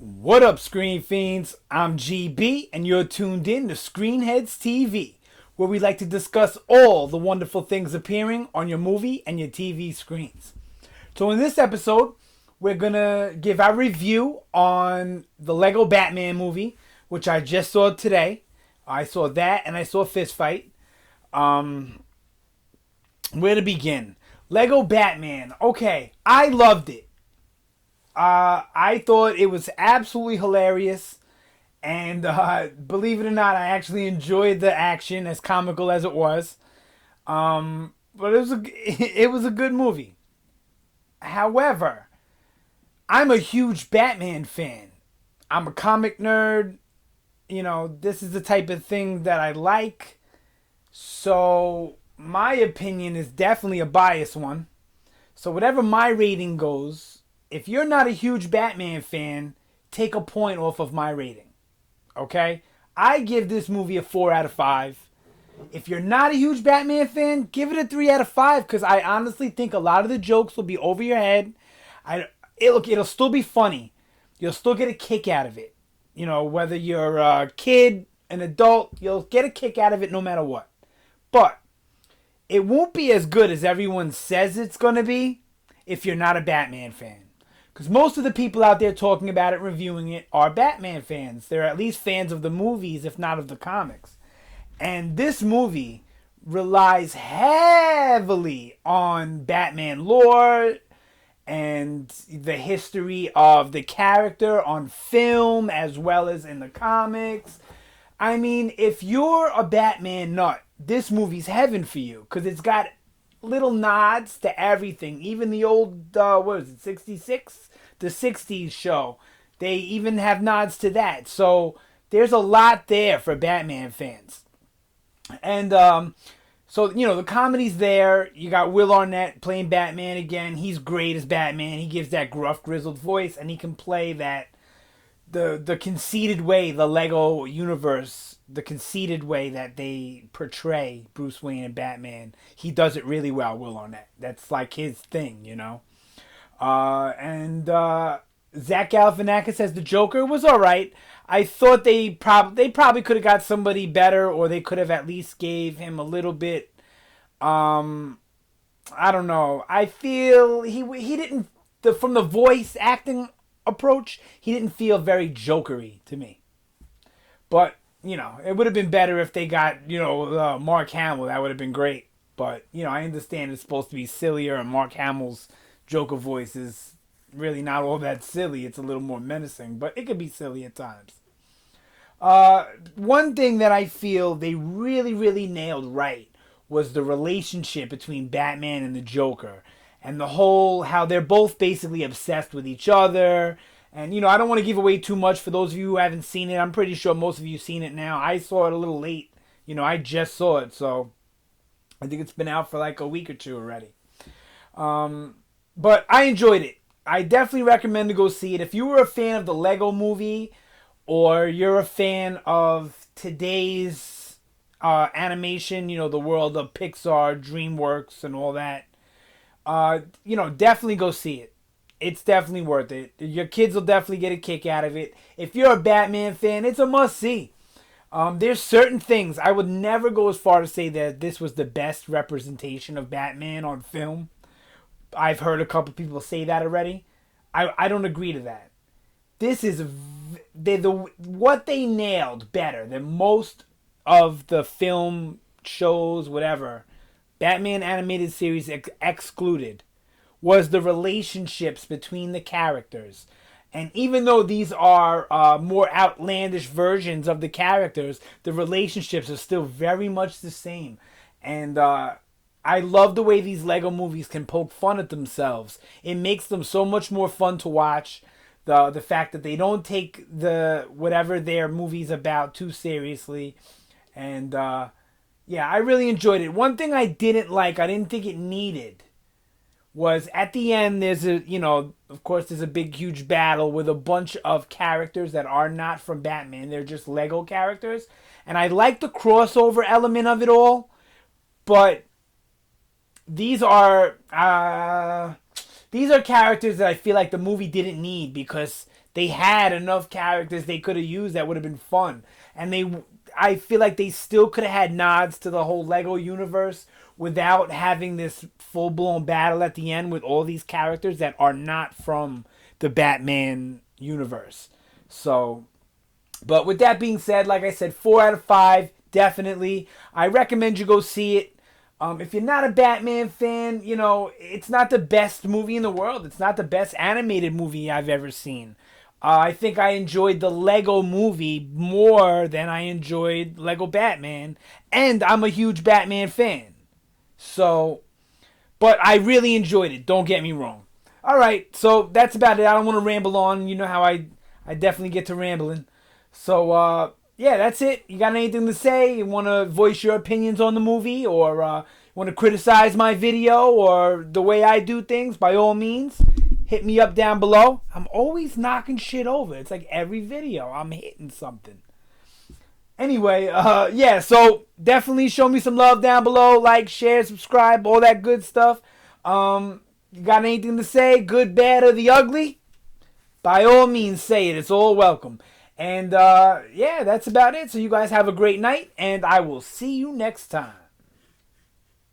What up, Screen Fiends? I'm GB, and you're tuned in to Headz TV, where we like to discuss all the wonderful things appearing on your movie and your TV screens. So in this episode, we're going to give our review on the Lego Batman movie, which I just saw today. I saw that, and I saw Fist Fight. Where to begin? Lego Batman. Okay, I loved it. I thought it was absolutely hilarious, and believe it or not, I actually enjoyed the action, as comical as it was. But it was a good movie. However, I'm a huge Batman fan. I'm a comic nerd. You know, this is the type of thing that I like. So my opinion is definitely a biased one. So whatever my rating goes, if you're not a huge Batman fan, take a point off of my rating. Okay? I give this movie a 4 out of 5. If you're not a huge Batman fan, give it a 3 out of 5, because I honestly think a lot of the jokes will be over your head. It'll still be funny. You'll still get a kick out of it. You know, whether you're a kid, an adult, you'll get a kick out of it no matter what. But it won't be as good as everyone says it's going to be if you're not a Batman fan. Because most of the people out there talking about it, reviewing it, are Batman fans. They're at least fans of the movies, if not of the comics. And this movie relies heavily on Batman lore and the history of the character on film as well as in the comics. I mean, if you're a Batman nut, this movie's heaven for you, because it's got little nods to everything. Even the old, what is it, 66? The 60s show. They even have nods to that. So there's a lot there for Batman fans. And so, you know, the comedy's there. You got Will Arnett playing Batman again. He's great as Batman. He gives that gruff, grizzled voice, and he can play that the conceited way, the Lego universe, the conceited way that they portray Bruce Wayne and Batman. He does it really well, Will Arnett. That's like his thing, you know. And Zach Galifianakis as the Joker was all right. I thought they probably could have got somebody better, or they could have at least gave him a little bit. I don't know. I feel he didn't, from the voice acting approach, he didn't feel very jokery to me. But you know, it would have been better if they got, you know, Mark Hamill. That would have been great. But you know, I understand it's supposed to be sillier, and Mark Hamill's Joker voice is really not all that silly. It's a little more menacing, but it could be silly at times. One thing that I feel they really, really nailed right was the relationship between Batman and the Joker, and the whole, how they're both basically obsessed with each other. And, you know, I don't want to give away too much for those of you who haven't seen it. I'm pretty sure most of you have seen it now. I saw it a little late. You know, I just saw it, so I think it's been out for like a week or two already. But I enjoyed it. I definitely recommend to go see it. If you were a fan of the Lego movie, or you're a fan of today's animation, you know, the world of Pixar, DreamWorks, and all that, you know, definitely go see it. It's definitely worth it. Your kids will definitely get a kick out of it. If you're a Batman fan, it's a must-see. There's certain things. I would never go as far to say that this was the best representation of Batman on film. I've heard a couple people say that already. I don't agree to that. This is what they nailed better than most of the film shows, whatever, Batman animated series excluded, was the relationships between the characters. And even though these are more outlandish versions of the characters, the relationships are still very much the same. And I love the way these Lego movies can poke fun at themselves. It makes them so much more fun to watch. The fact that they don't take whatever their movie's about too seriously. And yeah, I really enjoyed it. One thing I didn't like, I didn't think it needed, was at the end there's a, you know, of course there's a big huge battle with a bunch of characters that are not from Batman. They're just Lego characters. And I like the crossover element of it all, but these are characters that I feel like the movie didn't need, because they had enough characters they could have used that would have been fun. And I feel like they still could have had nods to the whole Lego universe without having this full-blown battle at the end with all these characters that are not from the Batman universe. So, but with that being said, like I said, 4 out of 5, definitely. I recommend you go see it. If you're not a Batman fan, you know, it's not the best movie in the world. It's not the best animated movie I've ever seen. I think I enjoyed the Lego movie more than I enjoyed Lego Batman. And I'm a huge Batman fan. So, but I really enjoyed it. Don't get me wrong. All right, so that's about it. I don't want to ramble on. You know how I definitely get to rambling. So, yeah, that's it. You got anything to say? You want to voice your opinions on the movie? Or want to criticize my video or the way I do things? By all means, hit me up down below. I'm always knocking shit over. It's like every video I'm hitting something. Anyway, yeah, so definitely show me some love down below. Like, share, subscribe, all that good stuff. You got anything to say? Good, bad, or the ugly? By all means, say it. It's all welcome. And, yeah, that's about it. So you guys have a great night, and I will see you next time.